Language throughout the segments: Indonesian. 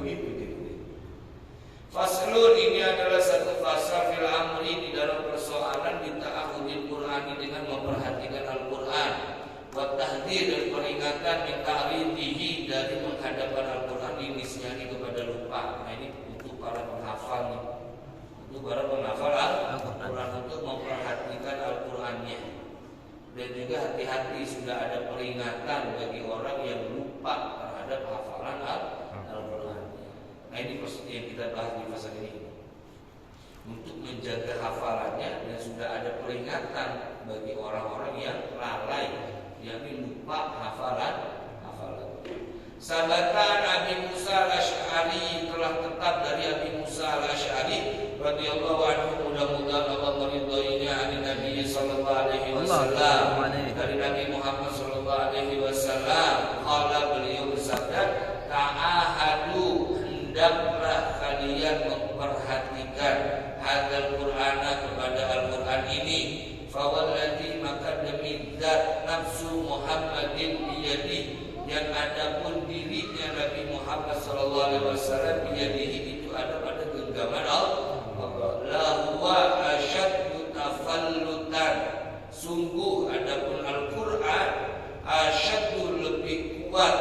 begitu gitu. Faslun, ini adalah satu pasal fil amri di dalam persoalan dita'ahudil Qur'ani dengan memperhatikan Al-Qur'an, wa tahdhir dan peringatan min ta'ridihi dari menghadapkan Al-Qur'an dinisyani kepada lupa. Nah ini untuk para penghafal nih. Untuk para penghafal Al-Qur'an untuk memperhatikan Al-Qur'annya. Dan juga hati-hati sudah ada peringatan bagi orang yang lupa terhadap hafalan Al-Qur'an. Nah ini yang kita bahas di pasal ini. Untuk menjaga hafalannya dan sudah ada peringatan bagi orang-orang yang lalai, yakni lupa hafalan. Sabatan Abi Musa al-Asy'ari, telah tetap dari Abi Musa al-Asy'ari radhiyallahu anhu, mudah-mudahan Allah meridhoinya, dari Nabi sallallahu alaihi wasallam, dari Nabi Muhammad sallallahu alaihi wasallam, qala, beliau bersabda, ta'ahadu, hendaklah kalian memperhatikan hadzal Qur'ana, kepada Al-Qur'an ini, fawalladzi, maka demi zat nafsu Muhammadin biyadi, yang adapun dirinya Nabi Muhammad sallallahu alaihi wasallam biyadihi, itu ada pada genggaman Allah, la huwa asyaddu tafallutan, sungguh adapun Al-Qur'an asyaddu, lebih kuat,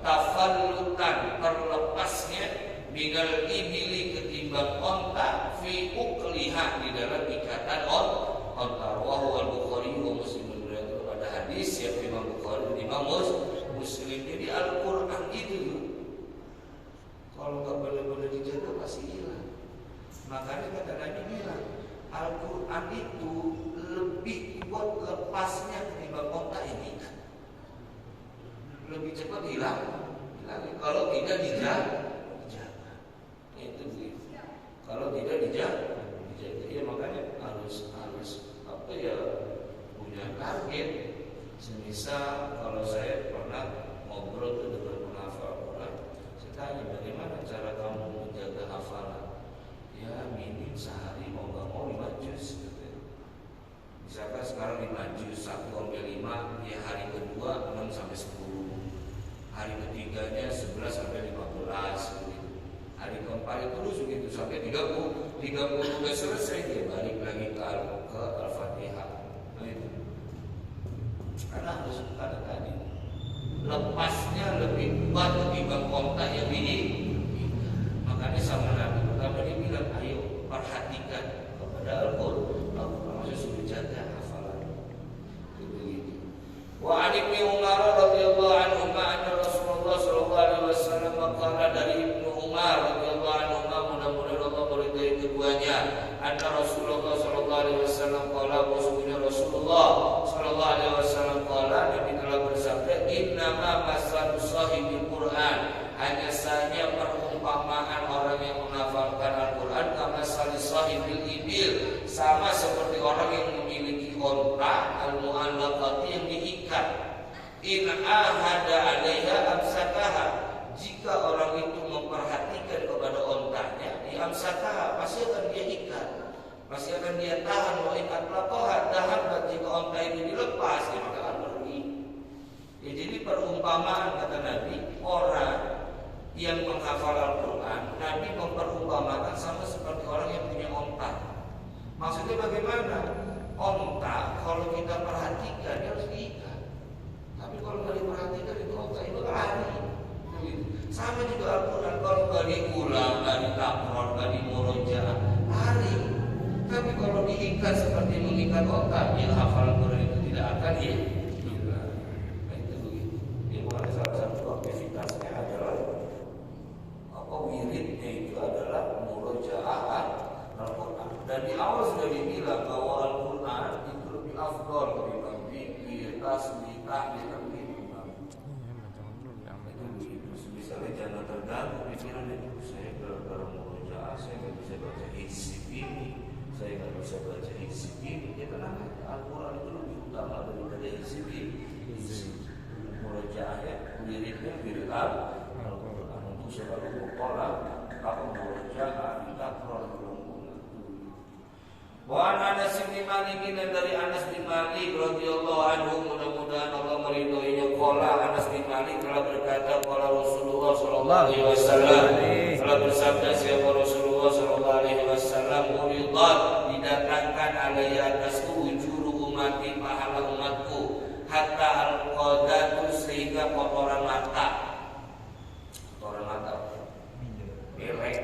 tafallutan, terlepasnya, minal ibili, ketimbang onta, fi uqliha, di dalam ikatan onta. Rawahu al-Bukhari wa Muslim, itu pada hadis yang Imam Bukhari dan Imam Muslim. Jadi Al-Qur'an itu kalau nggak benar-benar dijaga pasti hilang. Makanya kata Nabi bilang, Al-Qur'an itu lebih kuat lepasnya ketimbang onta ini, lebih cepat hilang kalau tidak dijaga. Itu begitu. Kalau tidak dijaga, ya makanya harus apa ya, punya target. Semisal kalau saya pernah ngobrol tuh dengan penghafal Quran, saya tanya, bagaimana cara kamu menjaga hafalan? Ya minim sehari mau nggak mau 5 juz gitu. Misalkan sekarang 5 juz, 1 sampai 5, ya hari kedua 6 sampai 10, hari ketiganya 11 sampai 15 gitu. Hari keempat itu terus begitu sampai 30 udah selesai, dia balik lagi ke Al-Fatihah. Nah itu. Karena harus ada tadi, lepasnya lebih kuat ketimbang kontak yang ini. Makanya sama Nabi pertama dia bilang, ayo perhatikan kepada Al-Qur'an, maksudnya sudah jaga hafalan. Begitu. Wa an Ibnu Umar radhiyallahu anhu, anna Rasulullah sallallahu alaihi wasallam qala, dari Ibnu Umar radhiyallahu anhu, mudah-mudahan Allah meridai keduanya, anna Rasulullah sallallahu alaihi wasallam qala, bahwasanya Rasulullah sallallahu alaihi wasallam qala, Nabi telah bersabda, innama masalu sahibil Qur'an, hanya saja perumpamaan orang yang menghafalkan Al-Qur'an, kama sahibil ibil, sama seperti orang yang memiliki onta al-mu'allaqati, yang diikat, in ahada 'alaiha amsakaha, jika orang itu memperhatikan kepada ontanya, di amsakaha, pasti akan dia ikat, pasti akan dia tahan. Wa in atlaqaha tahan, jika onta itu dilepas, dia maka akan pergi. Ya, jadi perumpamaan kata Nabi, orang yang menghafal Al-Qur'an, Nabi memperumpamakan sama seperti orang yang punya onta. Maksudnya bagaimana? Onta kalau kita perhatikan dia harus diikat, tapi kalau nggak diperhatikan itu onta itu lari. Sama juga Al-Qur'an, kalau nggak diulang, nggak ditakror, nggak dimurojaah, lari. Tapi kalau diikat seperti mengikat onta, ya hafal Al-Qur'an itu tidak akan hilang. Nah, itu begitu. Ini salah satu aktivitasnya adalah wiridnya itu adalah murojaah Al-Qur'an. Dan di awal sudah dibilang bahwa Al-Qur'an itu lebih afdal ketimbang zikir, tasbih, tahlil, dan begitu. Misalnya jangan terganggu pikiran itu, saya gara-gara murojaah saya nggak bisa baca hizib ini, saya nggak bisa baca hizib ini. Ya tenang, Al-Qur'an itu lebih utama daripada hizib ini. Murojaahnya, wiridnya wirid Al-Qur'an, untuk selalu berpola apa murojaah, ditakror. Wa Anas bin Malik, dari Anas bin Malik radhiyallahu anhu, mudah-mudahan Allah meridhoinya, qala, Anas bin Malik telah berkata, qala Rasulullah sallallahu alaihi wasallam. Telah bersabda siapa Rasulullah sallallahu alaihi wasallam, "Uridat didatangkan alaihi atasku ujuru umati pahala umatku hatta al-qadatu sehingga kotoran mata." Kotoran mata belek.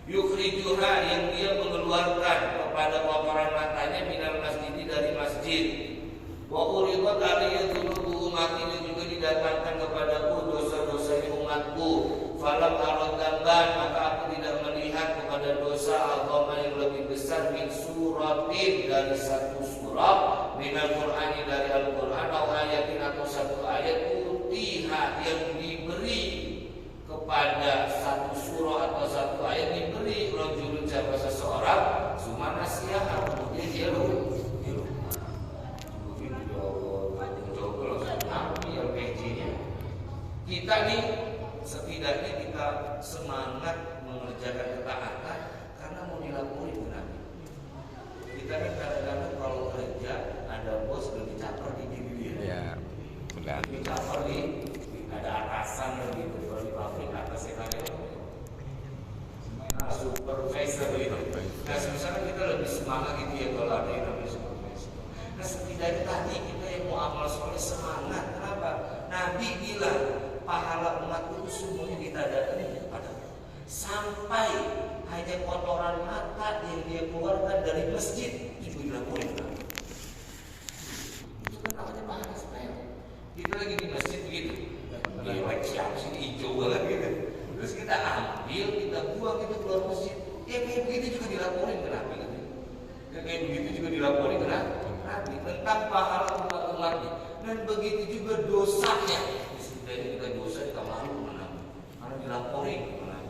Yukhrijuha yang dia mengeluarkan kepada kotoran matanya minal masjid dari masjid. Wa uridat alaihi dzunubu umat ini juga didatangkan kepadaku dosa-dosa umatku. Falam aradamban maka aku tidak melihat kepada dosa agama yang lebih besar min suratin dari satu surat minal Qur'ani dari Al-Qur'an atau ayatin atau satu ayat utiha yang diberi kepada satu surah atau satu ayat diberi rajulun siapa seseorang summa nasiha kemudian dia lupa. Kita nih setidaknya kita semangat mengerjakan ketaatan karena mau dilaporin ke Nabi. Kita kan kadang-kadang kalau kerja ada bos lebih caper di diri dia. Ya, benar. Lebih caper ada atasan lebih di pabrik atasnya karyawan. Supervisor itu. Nah, misalnya kita lebih semangat gitu ya kalau ada yang namanya supervisor. Nah, setidaknya tadi kita yang mau amal soleh semangat. Kenapa? Nabi bilang pahala umat itu semuanya ditadani kepada sampai hanya kotoran mata yang dia keluarkan dari masjid itu dilaporin. Itu kan namanya pahala sepele. Kita lagi di masjid begitu, lewat siapa sih hijau banget gitu. Terus kita ambil, kita buang itu keluar masjid. Kayak begitu juga dilaporin ke Nabi. Kayak begitu juga dilaporin ke Nabi tentang pahala umat-umatnya. Dan begitu juga dosanya. Jadi kita dosa kita malu menang karena dilaporin menang.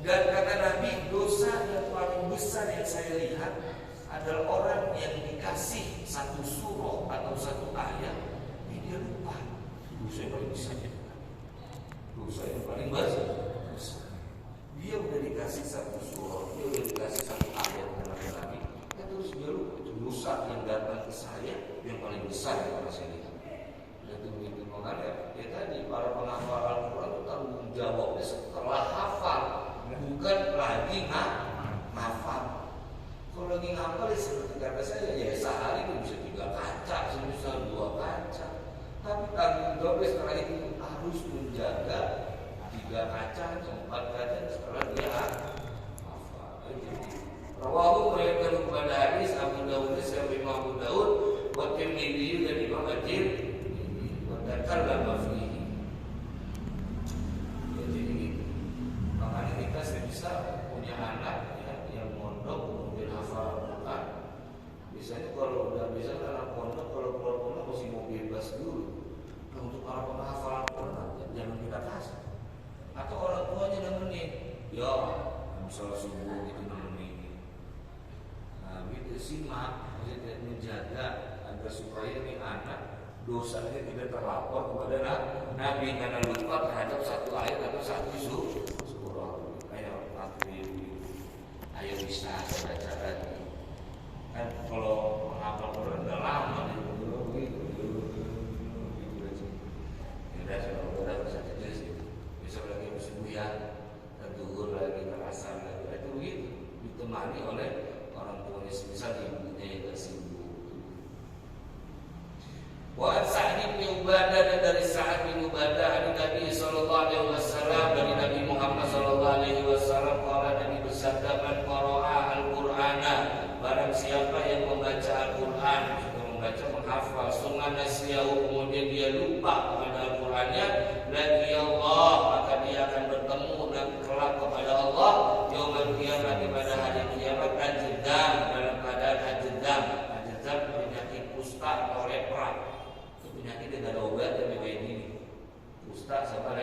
Dan kata Nabi dosa yang paling besar yang saya lihat adalah orang yang dikasih satu surah atau satu ayat dia lupa. Dosa yang paling besar. Dosa yang paling besar. Dia udah dikasih satu surah, dia udah dikasih satu ayat kata Nabi. Terus dia lupa. Itu dosa yang datang ke saya yang paling besar yang pernah saya lihat. Itu makanya ya tadi para penghafal Al-Quran itu tanggung jawabnya setelah hafal, bukan lagi ngafal. Kalau lagi ngafal ya seperti kata saya ya sehari itu bisa 3 kaca, bisa 2 kaca. Tapi tanggung jawabnya setelah itu harus menjaga 3 kaca, 4 kaca setelah dia hafal. Rawahu meriwayatkan kepada hadis Abu Dawud, Imam Abu Dawud, wa Tirmidzi dan Imam At-Tirmidzi. Dan kalau fihi ya jadi gitu. Makanya kita bisa punya anak ya, yang mondok kemudian hafal Al-Quran. Biasanya kalau udah bisa anak pondok kalau keluar pondok masih mau bebas dulu. Nah, untuk para penghafal Al-Quran jangan kita kasih. Atau orang tuanya nemenin, ya misalnya subuh gitu nemenin. Nah gitu simak, menjaga agar supaya nih anak dosanya tidak terlapor kepada Nabi karena lupa terhadap satu ayat atau satu surah. Kayak ayo bisa baca lagi. Kan kalau menghafal Quran udah lama gitu. Ya sudah bisa terus itu. Besok lagi subuhan, terduhur lagi, terasar lagi. Itu begitu ditemani oleh orang tua misal ibunya yang tersibuk. Wa Sa'id bin Ubadah dan dari Sa'id bin Ubadah dari Nabi sallallahu alaihi wasallam dari Nabi Muhammad sallallahu alaihi wasallam qala Nabi bersabda man qara'a al-Qur'ana barang siapa yang membaca Al-Qur'an membaca menghafal summa nasiyahu kemudian dia lupa kepada Al-Qur'annya lagi Allah maka dia akan bertemu dan kelak kepada Allah yaumul qiyamah pada hari kiamat ajdam dalam keadaan ajdam penyakit kusta atau lepra. Penyakit yang ada obat yang kayak gini, kusta sama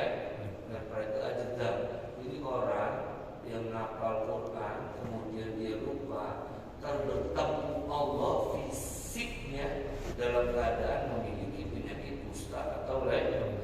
lepra itu ajdam. Ini orang yang ngapal Quran kemudian dia lupa bertemu Allah fisiknya dalam keadaan memiliki penyakit kusta atau lepra.